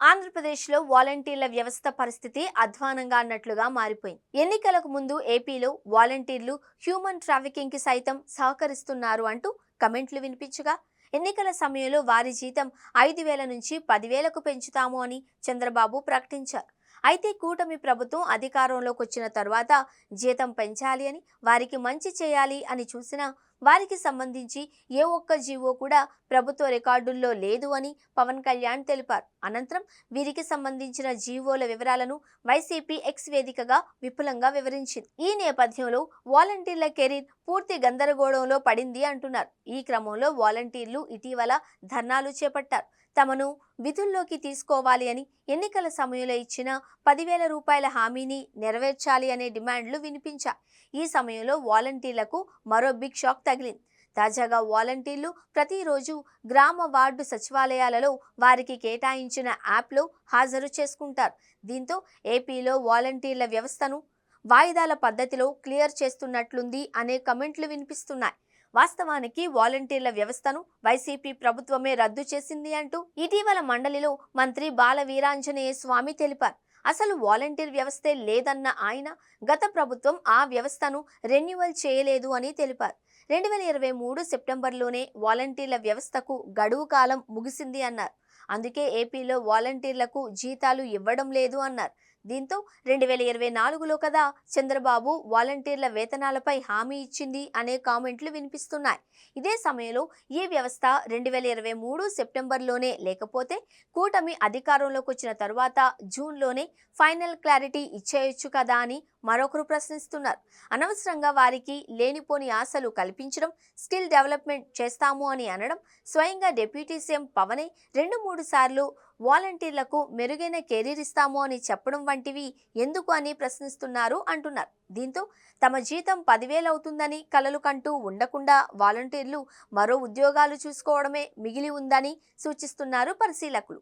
ఆంధ్రప్రదేశ్లో వాలంటీర్ల వ్యవస్థ పరిస్థితి అధ్వానంగా అన్నట్లుగా మారిపోయింది. ఎన్నికలకు ముందు ఏపీలో వాలంటీర్లు హ్యూమన్ ట్రాఫికింగ్ కి సైతం సహకరిస్తున్నారు అంటూ కమెంట్లు వినిపించగా, ఎన్నికల సమయంలో వారి జీతం 5,000 నుంచి 10,000కు పెంచుతాము అని చంద్రబాబు ప్రకటించారు. అయితే కూటమి ప్రభుత్వం అధికారంలోకి వచ్చిన తరువాత జీతం పెంచాలి అని, వారికి మంచి చేయాలి అని చూసినా వారికి సంబంధించి ఏ ఒక్క జీవో కూడా ప్రభుత్వ రికార్డుల్లో లేదు అని పవన్ కళ్యాణ్ తెలిపారు. అనంతరం వీరికి సంబంధించిన జీవోల వివరాలను వైసీపీ ఎక్స్ వేదికగా విపులంగా వివరించింది. ఈ నేపథ్యంలో వాలంటీర్ల కెరీర్ పూర్తి గందరగోళంలో పడింది అంటున్నారు. ఈ క్రమంలో వాలంటీర్లు ఇటీవల ధర్నాలు చేపట్టారు. తమను విధుల్లోకి తీసుకోవాలి అని, ఎన్నికల సమయంలో ఇచ్చిన 10,000 రూపాయల హామీని నెరవేర్చాలి అనే డిమాండ్లు వినిపించాయి. ఈ సమయంలో వాలంటీర్లకు మరో బిగ్ షాక్ తగిలింది. తాజాగా వాలంటీర్లు ప్రతిరోజు గ్రామ వార్డు సచివాలయాలలో వారికి కేటాయించిన యాప్లో హాజరు చేసుకుంటారు. దీంతో ఏపీలో వాలంటీర్ల వ్యవస్థను వాయిదాల పద్ధతిలో క్లియర్ చేస్తున్నట్లుంది అనే కమెంట్లు వినిపిస్తున్నాయి. వాస్తవానికి వాలంటీర్ల వ్యవస్థను వైసీపీ ప్రభుత్వమే రద్దు చేసింది అంటూ ఇటీవల మండలిలో మంత్రి బాల వీరాంజనేయ స్వామి తెలిపారు. అసలు వాలంటీర్ వ్యవస్థే లేదన్న ఆయన, గత ప్రభుత్వం ఆ వ్యవస్థను రెన్యువల్ చేయలేదు అని తెలిపారు. 2023 సెప్టెంబర్లోనే వాలంటీర్ల వ్యవస్థకు గడువు కాలం ముగిసింది అన్నారు. అందుకే ఏపీలో వాలంటీర్లకు జీతాలు ఇవ్వడం లేదు అన్నారు. దీంతో 2024లో కదా చంద్రబాబు వాలంటీర్ల వేతనాలపై హామీ ఇచ్చింది అనే కామెంట్లు వినిపిస్తున్నాయి. ఇదే సమయంలో ఈ వ్యవస్థ 2023 సెప్టెంబర్లోనే లేకపోతే కూటమి అధికారంలోకి వచ్చిన తరువాత జూన్లోనే ఫైనల్ క్లారిటీ ఇచ్చేయొచ్చు కదా అని మరొకరు ప్రశ్నిస్తున్నారు. అనవసరంగా వారికి లేనిపోని ఆశలు కల్పించడం, స్కిల్ డెవలప్మెంట్ చేస్తాము అని అనడం, స్వయంగా డిప్యూటీ సీఎం పవనే 2-3 సార్లు వాలంటీర్లకు మెరుగైన కెరీర్ ఇస్తాము అని చెప్పడం వంటివి ఎందుకు అని ప్రశ్నిస్తున్నారు అంటున్నారు. దీంతో తమ జీతం 10,000 అవుతుందని కలలు కంటూ ఉండకుండా వాలంటీర్లు మరో ఉద్యోగాలు చూసుకోవడమే మిగిలి ఉందని సూచిస్తున్నారు పరిశీలకులు.